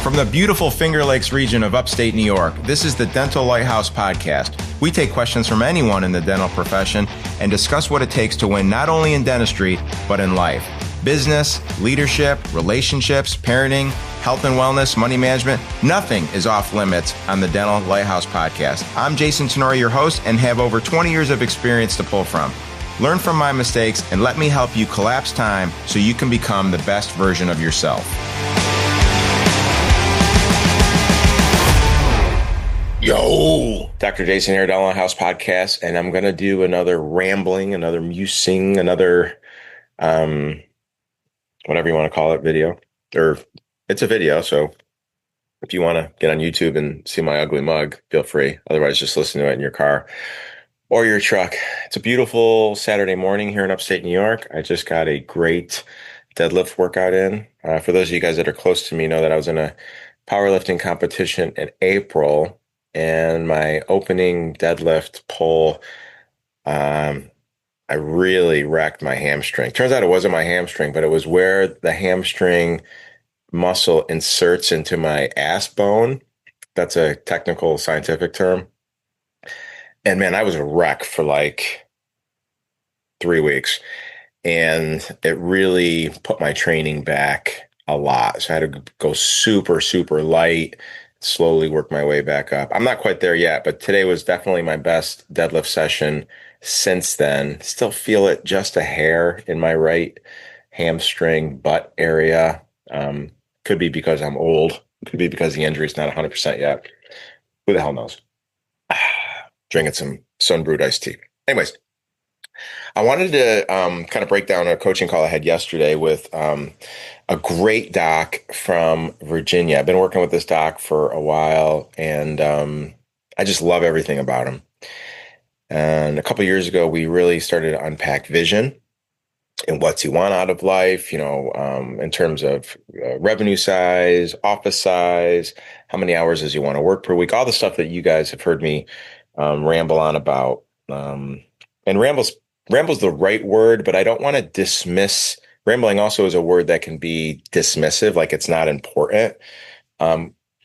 From the beautiful Finger Lakes region of upstate New York, this is the Dental Lighthouse Podcast. We take questions from anyone in the dental profession and discuss what it takes to win not only in dentistry, but in life. Business, leadership, relationships, parenting, health and wellness, money management, nothing is off limits on the Dental Lighthouse Podcast. I'm Jason Tenori, your host, and have over 20 years of experience to pull from. Learn from my mistakes and let me help you collapse time so you can become the best version of yourself. Yo, Dr. Jason here, Dental Lighthouse Podcast, and I'm going to do another rambling, another musing, another, whatever you want to call it, video. Or it's a video, so if you want to get on YouTube and see my ugly mug, feel free. Otherwise, just listen to it in your car or your truck. It's a beautiful Saturday morning here in upstate New York. I just got a great deadlift workout in. For those of you guys that are close to me know that I was in a powerlifting competition in April. And my opening deadlift pull, I really wrecked my hamstring. Turns out it wasn't my hamstring, but it was where the hamstring muscle inserts into my ass bone. That's a technical scientific term. And man, I was a wreck for like 3 weeks. And it really put my training back a lot. So I had to go super, super light, slowly work my way back up. I'm not quite there yet, but today was definitely my best deadlift session since then. Still feel it just a hair in my right hamstring butt area. Could be because I'm old. Could be because the injury is not 100% yet. Who the hell knows? Drinking some sun-brewed iced tea. Anyways, I wanted to kind of break down a coaching call I had yesterday with a great doc from Virginia. I've been working with this doc for a while, and I just love everything about him. And a couple of years ago, we really started to unpack vision and what's he want out of life, in terms of revenue size, office size, how many hours does he want to work per week, all the stuff that you guys have heard me ramble on about. And ramble's the right word, but I don't want to dismiss. Rambling also is a word that can be dismissive, like it's not important.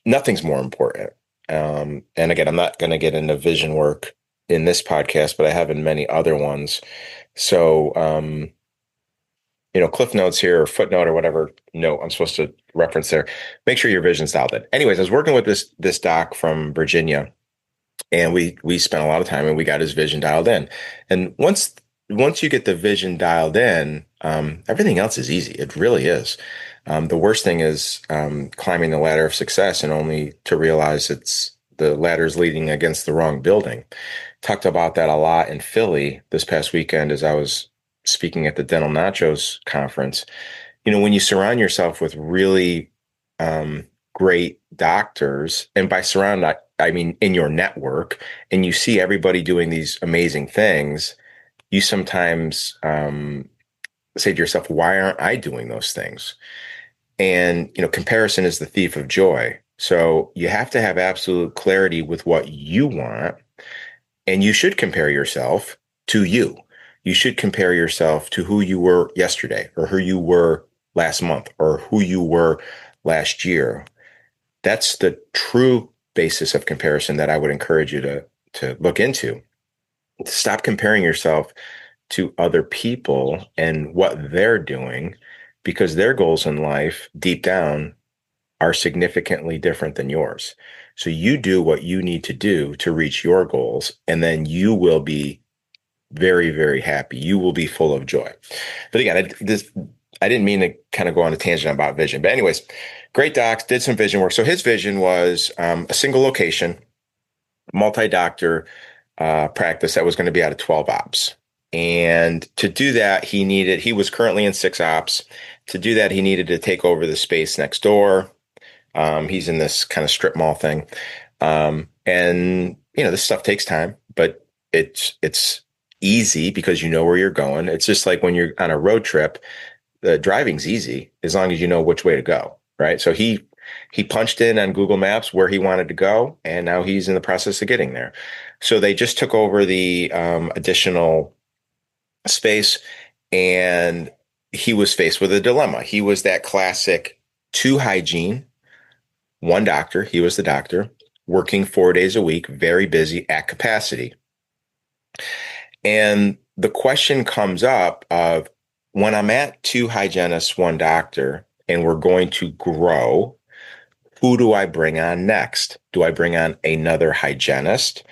Nothing's more important. And again, I'm not going to get into vision work in this podcast, but I have in many other ones. So, cliff notes here or footnote or whatever note I'm supposed to reference there. Make sure your vision's dialed in. Anyways, I was working with this doc from Virginia, and we spent a lot of time and we got his vision dialed in. And once you get the vision dialed in, everything else is easy. It really is. The worst thing is climbing the ladder of success and only to realize the ladder's leading against the wrong building. Talked about that a lot in Philly this past weekend as I was speaking at the Dental Nachos conference. When you surround yourself with really great doctors, and by surround, I mean in your network, and you see everybody doing these amazing things, you sometimes say to yourself, why aren't I doing those things? And, comparison is the thief of joy. So you have to have absolute clarity with what you want. And you should compare yourself to you. You should compare yourself to who you were yesterday or who you were last month or who you were last year. That's the true basis of comparison that I would encourage you to look into. Stop comparing yourself to other people and what they're doing, because their goals in life deep down are significantly different than yours. So you do what you need to do to reach your goals, and then you will be very, very happy. You will be full of joy. But again, I didn't mean to kind of go on a tangent about vision. But anyways, great docs, did some vision work. So his vision was a single location, multi-doctor practice that was going to be out of 12 ops. And to do that, he was currently in 6 ops. To do that, he needed to take over the space next door. He's in this kind of strip mall thing. And this stuff takes time, but it's easy because you know where you're going. It's just like when you're on a road trip, the driving's easy as long as you know which way to go, right? So he punched in on Google Maps where he wanted to go, and now he's in the process of getting there. So they just took over the additional space, and he was faced with a dilemma. He was that classic 2 hygiene, one doctor. He was the doctor, working 4 days a week, very busy at capacity. And the question comes up of, when I'm at two hygienists, one doctor, and we're going to grow, who do I bring on next? Do I bring on another hygienist,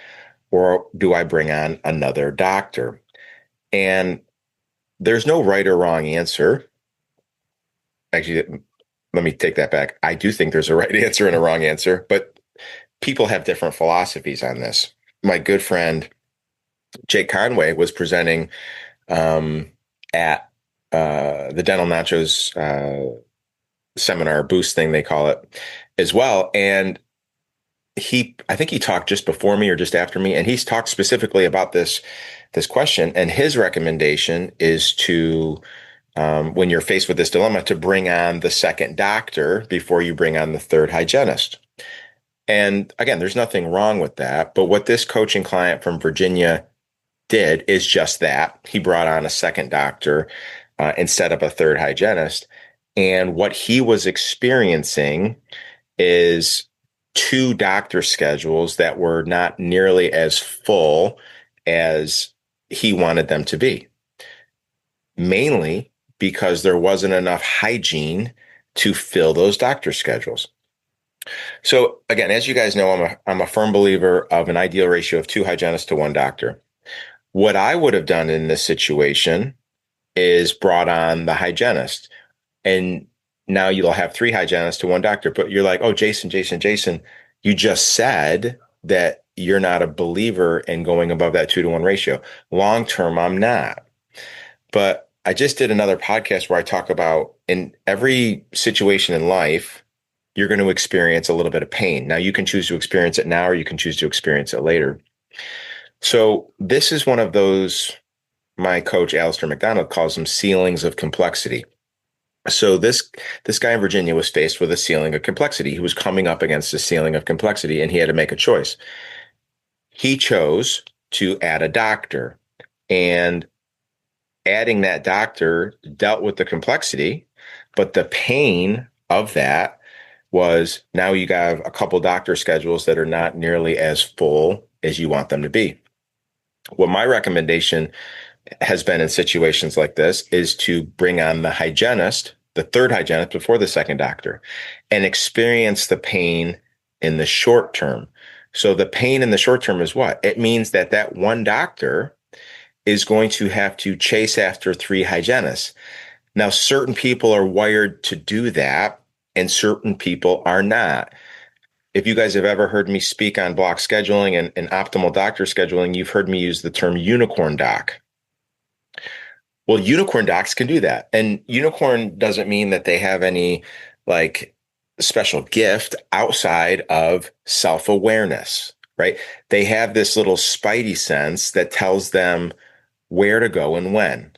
or do I bring on another doctor? And there's no right or wrong answer. Actually, let me take that back. I do think there's a right answer and a wrong answer, but people have different philosophies on this. My good friend Jake Conway was presenting at the Dental Nachos seminar boost thing, they call it, as well. And I think he talked just before me or just after me, and he's talked specifically about this question. And his recommendation is to, when you're faced with this dilemma, to bring on the second doctor before you bring on the third hygienist. And again, there's nothing wrong with that. But what this coaching client from Virginia did is just that. He brought on a second doctor instead of a third hygienist. And what he was experiencing is two doctor schedules that were not nearly as full as he wanted them to be, mainly because there wasn't enough hygiene to fill those doctor schedules. So again, as you guys know, I'm a firm believer of an ideal ratio of two hygienists to one doctor. What I would have done in this situation is brought on the hygienist, and now you'll have three hygienists to one doctor. But you're like, oh, Jason, you just said that you're not a believer in going above that 2-to-1 ratio. Long term, I'm not. But I just did another podcast where I talk about, in every situation in life, you're going to experience a little bit of pain. Now, you can choose to experience it now, or you can choose to experience it later. So this is one of those, my coach, Alistair McDonald, calls them ceilings of complexity. So this guy in Virginia was faced with a ceiling of complexity. He was coming up against a ceiling of complexity, and he had to make a choice. He chose to add a doctor, and adding that doctor dealt with the complexity, but the pain of that was, now you have a couple doctor schedules that are not nearly as full as you want them to be. Well, my recommendation has been in situations like this is to bring on the hygienist, the third hygienist before the second doctor, and experience the pain in the short term. So the pain in the short term is what? It means that one doctor is going to have to chase after three hygienists. Now, certain people are wired to do that, and certain people are not. If you guys have ever heard me speak on block scheduling and optimal doctor scheduling, you've heard me use the term unicorn doc. Well, unicorn docs can do that. And unicorn doesn't mean that they have any like special gift outside of self-awareness, right? They have this little spidey sense that tells them where to go and when.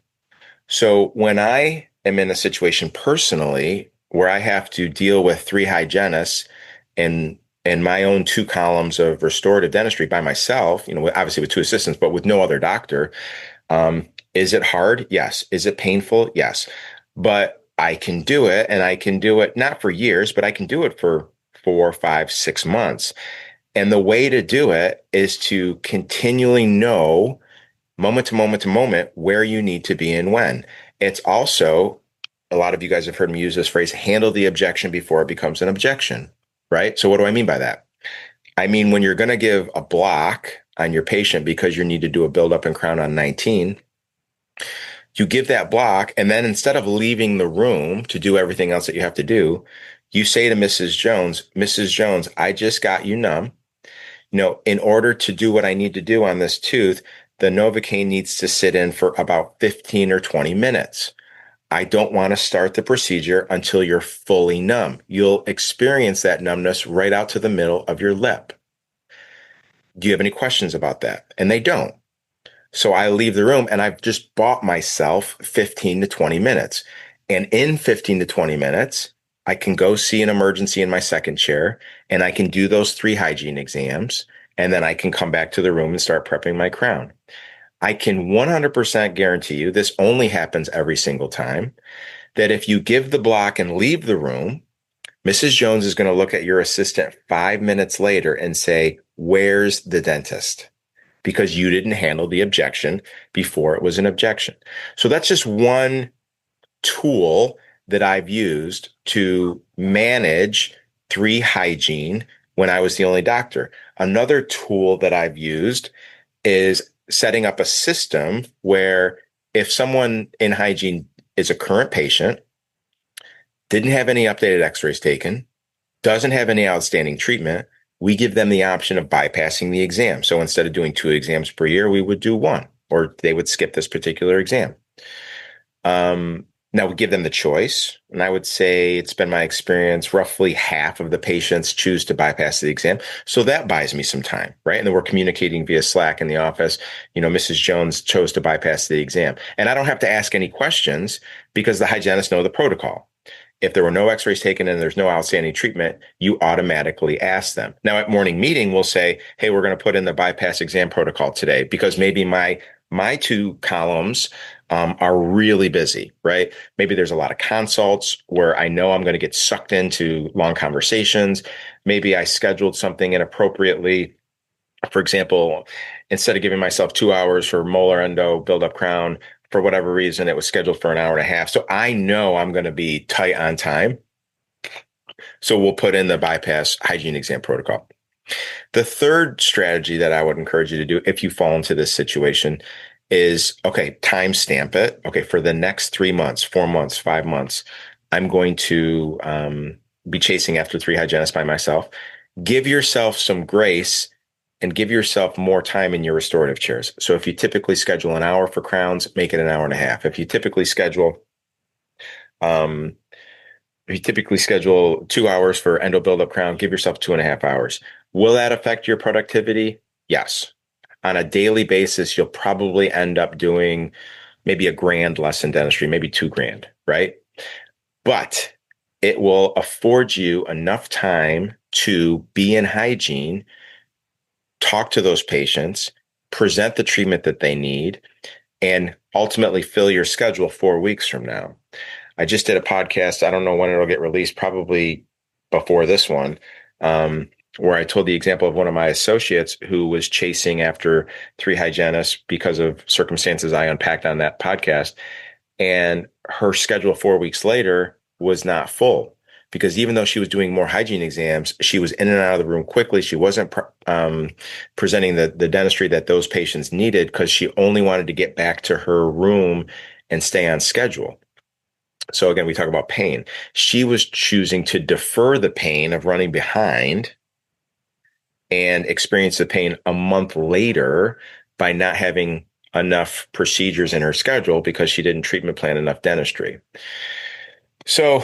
So when I am in a situation personally where I have to deal with three hygienists and my own 2 columns of restorative dentistry by myself, obviously with 2 assistants, but with no other doctor, is it hard? Yes. Is it painful? Yes. But I can do it, and I can do it not for years, but I can do it for 4, 5, 6 months. And the way to do it is to continually know moment to moment to moment where you need to be and when. It's also, a lot of you guys have heard me use this phrase, handle the objection before it becomes an objection, right? So what do I mean by that? I mean, when you're going to give a block on your patient because you need to do a build-up and crown on 19, you give that block, and then instead of leaving the room to do everything else that you have to do, you say to Mrs. Jones, I just got you numb. In order to do what I need to do on this tooth, the Novocaine needs to sit in for about 15 or 20 minutes. I don't want to start the procedure until you're fully numb. You'll experience that numbness right out to the middle of your lip. Do you have any questions about that? And they don't. So I leave the room, and I've just bought myself 15 to 20 minutes. And in 15 to 20 minutes, I can go see an emergency in my second chair, and I can do those 3 hygiene exams, and then I can come back to the room and start prepping my crown. I can 100% guarantee you, this only happens every single time, that if you give the block and leave the room, Mrs. Jones is going to look at your assistant 5 minutes later and say, "Where's the dentist?" Because you didn't handle the objection before it was an objection. So that's just one tool that I've used to manage hygiene when I was the only doctor. Another tool that I've used is setting up a system where if someone in hygiene is a current patient, didn't have any updated x-rays taken, doesn't have any outstanding treatment, we give them the option of bypassing the exam. So instead of doing 2 exams per year, we would do one, or they would skip this particular exam. Now we give them the choice, and I would say it's been my experience, roughly half of the patients choose to bypass the exam. So that buys me some time, right? And then we're communicating via Slack in the office. Mrs. Jones chose to bypass the exam. And I don't have to ask any questions because the hygienists know the protocol. If there were no x-rays taken and there's no outstanding treatment, you automatically ask them. Now at morning meeting, we'll say, hey, we're going to put in the bypass exam protocol today because maybe my 2 columns are really busy, right? Maybe there's a lot of consults where I know I'm going to get sucked into long conversations. Maybe I scheduled something inappropriately. For example, instead of giving myself 2 hours for molar endo, build up crown, for whatever reason, it was scheduled for an hour and a half. So I know I'm going to be tight on time. So we'll put in the bypass hygiene exam protocol. The third strategy that I would encourage you to do if you fall into this situation is, okay, timestamp it. Okay, for the next 3 months, 4 months, 5 months, I'm going to be chasing after 3 hygienists by myself. Give yourself some grace and give yourself more time in your restorative chairs. So if you typically schedule an hour for crowns, make it an hour and a half. If you typically schedule um, 2 hours for endo build-up crown, give yourself 2.5 hours. Will that affect your productivity? Yes. On a daily basis, you'll probably end up doing maybe $1,000 less in dentistry, maybe $2,000, right? But it will afford you enough time to be in hygiene, talk to those patients, present the treatment that they need, and ultimately fill your schedule 4 weeks from now. I just did a podcast. I don't know when it'll get released, probably before this one, where I told the example of one of my associates who was chasing after 3 hygienists because of circumstances I unpacked on that podcast. And her schedule 4 weeks later was not full because even though she was doing more hygiene exams, she was in and out of the room quickly. She wasn't presenting the dentistry that those patients needed because she only wanted to get back to her room and stay on schedule. So again, we talk about pain. She was choosing to defer the pain of running behind and experience the pain a month later by not having enough procedures in her schedule because she didn't treatment plan enough dentistry. So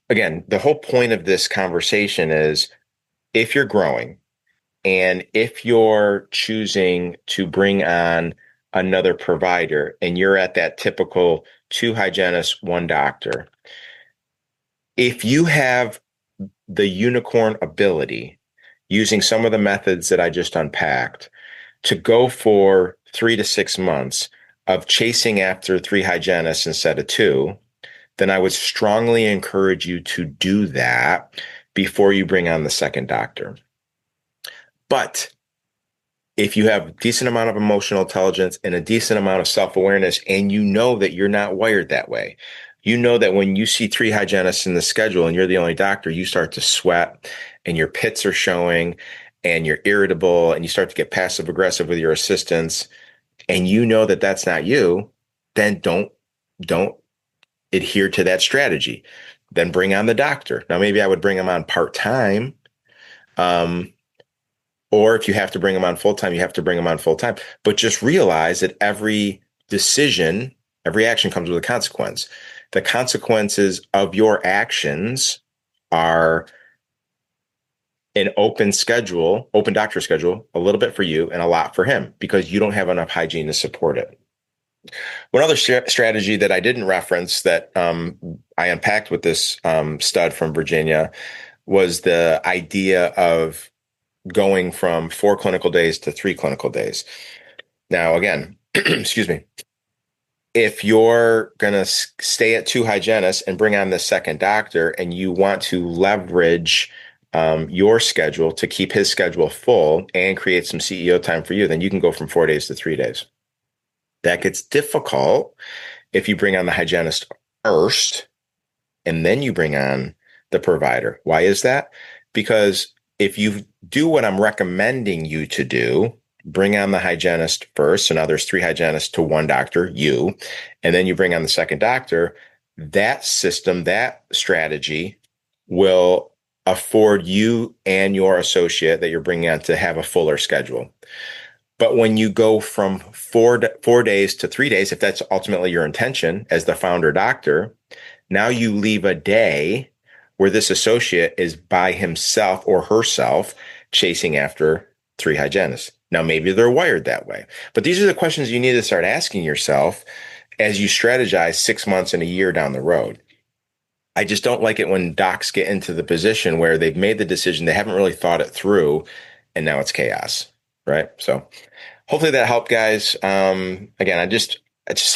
again, the whole point of this conversation is if you're growing and if you're choosing to bring on another provider and you're at that typical 2 hygienists, 1 doctor, if you have the unicorn ability using some of the methods that I just unpacked to go for 3 to 6 months of chasing after 3 hygienists instead of 2, then I would strongly encourage you to do that before you bring on the second doctor. But if you have a decent amount of emotional intelligence and a decent amount of self-awareness, and you know that you're not wired that way, you know that when you see 3 hygienists in the schedule and you're the only doctor, you start to sweat and your pits are showing and you're irritable and you start to get passive aggressive with your assistants, and you know that that's not you, then don't adhere to that strategy. Then bring on the doctor. Now, maybe I would bring them on part-time. Or if you have to bring them on full-time, you have to bring them on full-time. But just realize that every decision, every action comes with a consequence. The consequences of your actions are an open doctor schedule, a little bit for you and a lot for him because you don't have enough hygiene to support it. One other strategy that I didn't reference that I unpacked with this stud from Virginia was the idea of going from 4 clinical days to 3 clinical days. Now, again, excuse me. if you're going to stay at 2 hygienists and bring on the second doctor and you want to leverage your schedule to keep his schedule full and create some CEO time for you, then you can go from 4 days to 3 days. That gets difficult if you bring on the hygienist first and then you bring on the provider. Why is that? Because if you do what I'm recommending you to do, bring on the hygienist first, so now there's 3 hygienists to 1 doctor, you, and then you bring on the second doctor, that system, that strategy will afford you and your associate that you're bringing on to have a fuller schedule. But when you go from 4 days to 3 days, if that's ultimately your intention as the founder doctor, now you leave a day where this associate is by himself or herself chasing after 3 hygienists. Now, maybe they're wired that way, but these are the questions you need to start asking yourself as you strategize 6 months and a year down the road. I just don't like it when docs get into the position where they've made the decision, they haven't really thought it through, and now it's chaos, right? So hopefully that helped, guys. Again, I just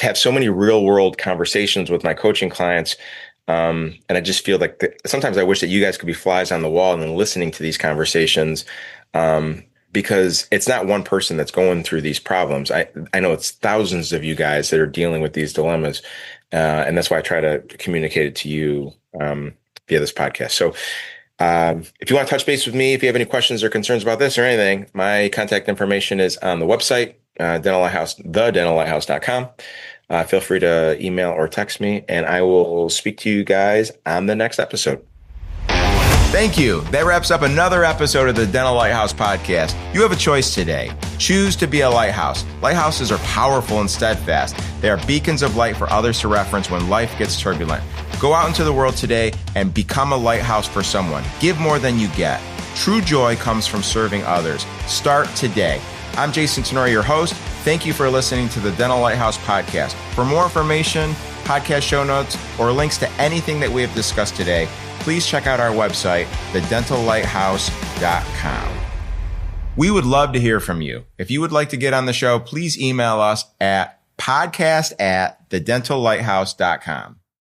have so many real world conversations with my coaching clients. And I just feel like sometimes I wish that you guys could be flies on the wall and then listening to these conversations, because it's not one person that's going through these problems. I know it's thousands of you guys that are dealing with these dilemmas. And that's why I try to communicate it to you via this podcast. So if you want to touch base with me, if you have any questions or concerns about this or anything, my contact information is on the website, thedentallighthouse.com. Feel free to email or text me, and I will speak to you guys on the next episode. Thank you. That wraps up another episode of the Dental Lighthouse podcast. You have a choice today. Choose to be a lighthouse. Lighthouses are powerful and steadfast. They are beacons of light for others to reference when life gets turbulent. Go out into the world today and become a lighthouse for someone. Give more than you get. True joy comes from serving others. Start today. I'm Jason Tenori, your host. Thank you for listening to the Dental Lighthouse podcast. For more information, podcast show notes, or links to anything that we have discussed today, please check out our website, thedentallighthouse.com. We would love to hear from you. If you would like to get on the show, please email us at podcast@thedentallighthouse.com.